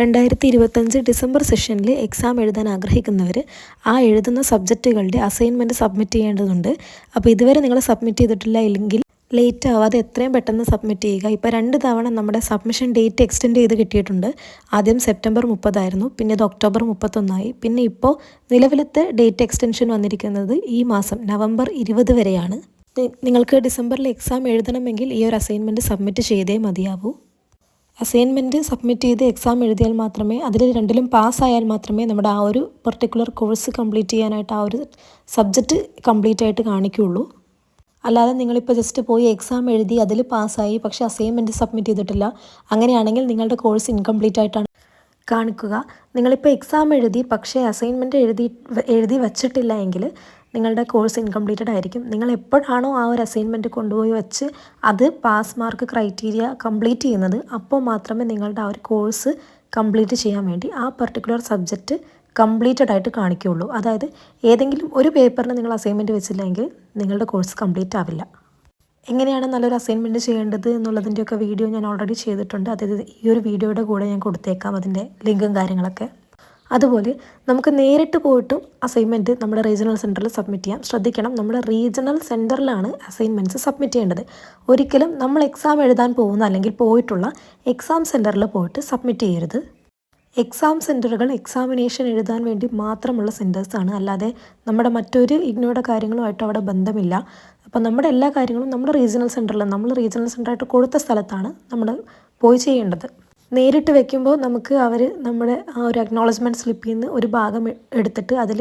2025 December സെഷനിൽ exam എഴുതാൻ ആഗ്രഹിക്കുന്നവർ ആ എഴുതുന്ന സബ്ജക്റ്റുകളുടെ അസൈൻമെൻറ്റ് സബ്മിറ്റ് ചെയ്യേണ്ടതുണ്ട്. അപ്പോൾ ഇതുവരെ നിങ്ങൾ സബ്മിറ്റ് ചെയ്തിട്ടില്ല എങ്കിൽ ലേറ്റ് ആവാതെ എത്രയും പെട്ടെന്ന് സബ്മിറ്റ് ചെയ്യുക. ഇപ്പോൾ 2 തവണ നമ്മുടെ സബ്മിഷൻ ഡേറ്റ് എക്സ്റ്റെൻഡ് ചെയ്ത് കിട്ടിയിട്ടുണ്ട്. ആദ്യം സെപ്റ്റംബർ 30 പിന്നെ ഇത് ഒക്ടോബർ 31 പിന്നെ ഇപ്പോൾ നിലവിലത്തെ ഡേറ്റ് എക്സ്റ്റൻഷൻ വന്നിരിക്കുന്നത് ഈ മാസം നവംബർ 20 വരെയാണ്. നിങ്ങൾക്ക് ഡിസംബറിൽ എക്സാം എഴുതണമെങ്കിൽ ഈ ഒരു അസൈൻമെൻറ്റ് സബ്മിറ്റ് ചെയ്തേ മതിയാവൂ. അസൈൻമെൻറ്റ് സബ്മിറ്റ് ചെയ്ത് എക്സാം എഴുതിയാൽ മാത്രമേ അതിൽ രണ്ടിലും പാസ്സായാൽ മാത്രമേ നമ്മുടെ ആ ഒരു പെർട്ടിക്കുലർ കോഴ്സ് കംപ്ലീറ്റ് ചെയ്യാനായിട്ട് ആ ഒരു സബ്ജക്റ്റ് കംപ്ലീറ്റ് ആയിട്ട് കാണിക്കുകയുള്ളൂ. അല്ലാതെ നിങ്ങളിപ്പോൾ ജസ്റ്റ് പോയി എക്സാം എഴുതി അതിൽ പാസ്സായി പക്ഷേ അസൈൻമെൻറ്റ് സബ്മിറ്റ് ചെയ്തിട്ടില്ല, അങ്ങനെയാണെങ്കിൽ നിങ്ങളുടെ കോഴ്സ് ഇൻകംപ്ലീറ്റ് ആയിട്ടാണ് കാണിക്കുക. നിങ്ങളിപ്പോൾ എക്സാം എഴുതി പക്ഷേ അസൈൻമെൻറ്റ് എഴുതി വച്ചിട്ടില്ല എങ്കിൽ നിങ്ങളുടെ കോഴ്സ് ഇൻകംപ്ലീറ്റഡ് ആയിരിക്കും. നിങ്ങൾ എപ്പോഴാണോ ആ ഒരു അസൈൻമെൻറ്റ് കൊണ്ടുപോയി വെച്ച് അത് പാസ് മാർക്ക് ക്രൈറ്റീരിയ കംപ്ലീറ്റ് ചെയ്യുന്നത് അപ്പോൾ മാത്രമേ നിങ്ങളുടെ ആ ഒരു കോഴ്സ് കംപ്ലീറ്റ് ചെയ്യാൻ വേണ്ടി ആ പെർട്ടിക്കുലർ സബ്ജക്റ്റ് കംപ്ലീറ്റഡ് ആയിട്ട് കാണിക്കുകയുള്ളൂ. അതായത് ഏതെങ്കിലും ഒരു പേപ്പറിന് നിങ്ങൾ അസൈൻമെൻറ്റ് വെച്ചില്ലെങ്കിൽ നിങ്ങളുടെ കോഴ്സ് കംപ്ലീറ്റ് ആവില്ല. എങ്ങനെയാണ് നല്ലൊരു അസൈൻമെൻറ്റ് ചെയ്യേണ്ടത് എന്നുള്ളതിൻ്റെയൊക്കെ വീഡിയോ ഞാൻ ഓൾറെഡി ചെയ്തിട്ടുണ്ട്. അതായത് ഈ ഒരു വീഡിയോയുടെ കൂടെ ഞാൻ കൊടുത്തേക്കാം അതിൻ്റെ ലിങ്കും കാര്യങ്ങളൊക്കെ. അതുപോലെ നമുക്ക് നേരിട്ട് പോയിട്ടും അസൈൻമെൻറ്റ് നമ്മുടെ റീജിയണൽ സെൻറ്ററിൽ സബ്മിറ്റ് ചെയ്യാം. ശ്രദ്ധിക്കണം, നമ്മുടെ റീജിയണൽ സെൻറ്ററിലാണ് അസൈൻമെൻറ്റ്സ് സബ്മിറ്റ് ചെയ്യേണ്ടത്. ഒരിക്കലും നമ്മൾ എക്സാം എഴുതാൻ പോകുന്ന അല്ലെങ്കിൽ പോയിട്ടുള്ള എക്സാം സെൻറ്ററിൽ പോയിട്ട് സബ്മിറ്റ് ചെയ്യരുത്. എക്സാം സെൻറ്ററുകൾ എക്സാമിനേഷൻ എഴുതാൻ വേണ്ടി മാത്രമുള്ള സെൻറ്റേഴ്സാണ്. അല്ലാതെ നമ്മുടെ മറ്റൊരു ഇഗ്നോയുടെ കാര്യങ്ങളുമായിട്ട് അവിടെ ബന്ധമില്ല. അപ്പോൾ നമ്മുടെ എല്ലാ കാര്യങ്ങളും നമ്മുടെ റീജിയണൽ സെൻറ്ററിൽ നമ്മൾ റീജിയണൽ സെൻറ്ററായിട്ട് കൊടുത്ത സ്ഥലത്താണ് നമ്മൾ പോയി ചെയ്യേണ്ടത്. നേരിട്ട് വെക്കുമ്പോൾ നമുക്ക് അവർ നമ്മുടെ ആ ഒരു അക്നോളജ്മെൻറ്റ് സ്ലിപ്പിൽ നിന്ന് ഒരു ഭാഗം എടുത്തിട്ട് അതിൽ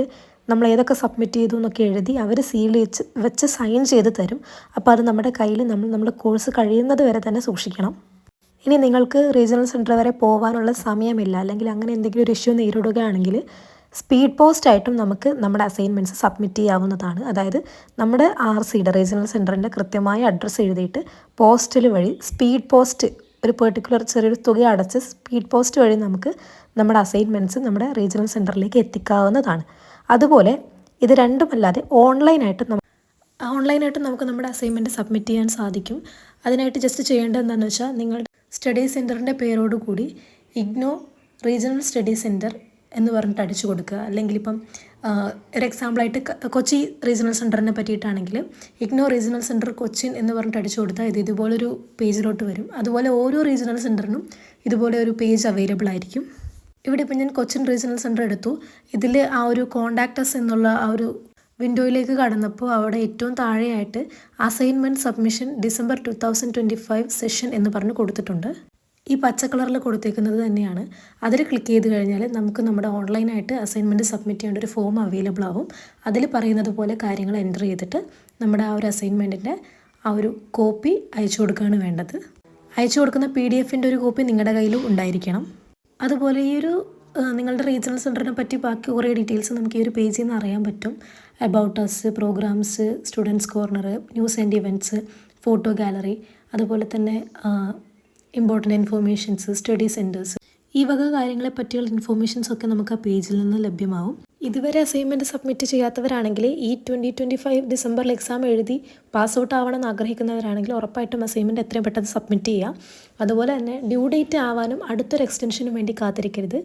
നമ്മൾ ഏതൊക്കെ സബ്മിറ്റ് ചെയ്തു എന്നൊക്കെ എഴുതി അവർ സീൽ വെച്ച് സൈൻ ചെയ്ത് തരും. അപ്പോൾ അത് നമ്മുടെ കയ്യിൽ നമ്മുടെ കോഴ്സ് കഴിയുന്നത് വരെ തന്നെ സൂക്ഷിക്കണം. ഇനി നിങ്ങൾക്ക് റീജിയണൽ സെൻറ്റർ വരെ പോകാനുള്ള സമയമില്ല അല്ലെങ്കിൽ അങ്ങനെ എന്തെങ്കിലും ഒരു ഇഷ്യൂ നേരിടുകയാണെങ്കിൽ സ്പീഡ് പോസ്റ്റ് ആയിട്ടും നമുക്ക് നമ്മുടെ അസൈൻമെൻറ്റ്സ് സബ്മിറ്റ് ചെയ്യാവുന്നതാണ്. അതായത് നമ്മുടെ RCയുടെ റീജിയണൽ സെൻറ്ററിൻ്റെ കൃത്യമായ അഡ്രസ്സ് എഴുതിയിട്ട് പോസ്റ്റൽ വഴി സ്പീഡ് പോസ്റ്റ് ഒരു പെർട്ടിക്കുലർ ചെറിയൊരു തുക അടച്ച് സ്പീഡ് പോസ്റ്റ് വഴി നമുക്ക് നമ്മുടെ അസൈൻമെൻറ്റ്സ് നമ്മുടെ റീജിയണൽ സെൻറ്ററിലേക്ക് എത്തിക്കാവുന്നതാണ്. അതുപോലെ ഇത് രണ്ടുമല്ലാതെ ഓൺലൈനായിട്ട് നമുക്ക് നമ്മുടെ അസൈൻമെൻറ്റ് സബ്മിറ്റ് ചെയ്യാൻ സാധിക്കും. അതിനായിട്ട് ജസ്റ്റ് ചെയ്യേണ്ടത് എന്താണെന്ന് വെച്ചാൽ നിങ്ങളുടെ സ്റ്റഡി സെൻറ്ററിൻ്റെ പേരോടുകൂടി ഇഗ്നോ റീജിയണൽ സ്റ്റഡി സെൻറ്റർ എന്ന് പറഞ്ഞിട്ട് അടിച്ചു കൊടുക്കുക. അല്ലെങ്കിൽ ഇപ്പം ഒരു എക്സാമ്പിളായിട്ട് കൊച്ചി റീജിയണൽ സെൻറ്ററിനെ പറ്റിയിട്ടാണെങ്കിൽ ഇഗ്നോ റീജിയണൽ സെൻറ്റർ കൊച്ചിൻ എന്ന് പറഞ്ഞിട്ട് അടിച്ചു കൊടുത്താൽ ഇതുപോലൊരു പേജിലോട്ട് വരും. അതുപോലെ ഓരോ റീജിയണൽ സെൻറ്ററിനും ഇതുപോലെ ഒരു പേജ് അവൈലബിൾ ആയിരിക്കും. ഇവിടെ ഇപ്പം ഞാൻ കൊച്ചിൻ റീജിയണൽ സെൻറ്റർ എടുത്തു. ഇതിൽ ആ ഒരു കോണ്ടാക്ടസ് എന്നുള്ള ആ ഒരു വിൻഡോയിലേക്ക് കടന്നപ്പോൾ അവിടെ ഏറ്റവും താഴെയായിട്ട് അസൈൻമെൻറ്റ് സബ്മിഷൻ ഡിസംബർ 2025 സെഷൻ എന്ന് പറഞ്ഞ് കൊടുത്തിട്ടുണ്ട്. ഈ പച്ച കളറിൽ കൊടുത്തേക്കുന്നത് തന്നെയാണ്. അതിൽ ക്ലിക്ക് ചെയ്ത് കഴിഞ്ഞാൽ നമുക്ക് നമ്മുടെ ഓൺലൈനായിട്ട് അസൈൻമെൻറ്റ് സബ്മിറ്റ് ചെയ്യേണ്ട ഒരു ഫോം അവൈലബിൾ ആവും. അതിൽ പറയുന്നത് പോലെ കാര്യങ്ങൾ എൻ്റർ ചെയ്തിട്ട് നമ്മുടെ ആ ഒരു അസൈൻമെൻറ്റിൻ്റെ ആ ഒരു കോപ്പി അയച്ചു കൊടുക്കുകയാണ് വേണ്ടത്. അയച്ചു കൊടുക്കുന്ന PDF-ൻ്റെ ഒരു കോപ്പി നിങ്ങളുടെ കയ്യിലും ഉണ്ടായിരിക്കണം. അതുപോലെ ഈ ഒരു നിങ്ങളുടെ റീജിയണൽ സെൻറ്ററിനെ പറ്റി ബാക്കി കുറേ ഡീറ്റെയിൽസ് നമുക്ക് ഈ ഒരു പേജിൽ നിന്ന് അറിയാൻ പറ്റും. About us, programmes, students corner, news and events, photo gallery, അതുപോലെ തന്നെ ഇമ്പോർട്ടൻ്റ് ഇൻഫോർമേഷൻസ്, സ്റ്റഡി സെൻറ്റേഴ്സ്, ഈ വക കാര്യങ്ങളെ പറ്റിയുള്ള ഇൻഫോർമേഷൻസ് ഒക്കെ നമുക്ക് ആ പേജിൽ നിന്ന് ലഭ്യമാവും. ഇതുവരെ അസൈൻമെൻറ്റ് സബ്മിറ്റ് ചെയ്യാത്തവരാണെങ്കിൽ ഈ 2025 ഡിസംബറിൽ എക്സാം എഴുതി പാസ് ഔട്ട് ആവണമെന്ന് ആഗ്രഹിക്കുന്നവരാണെങ്കിൽ ഉറപ്പായിട്ടും അസൈൻമെൻറ്റ് എത്രയും പെട്ടെന്ന് സബ്മിറ്റ് ചെയ്യുക. അതുപോലെ തന്നെ ഡ്യൂ ഡേറ്റ് ആവാനും അടുത്തൊരു എക്സ്റ്റൻഷനും വേണ്ടി കാത്തിരിക്കരുത്.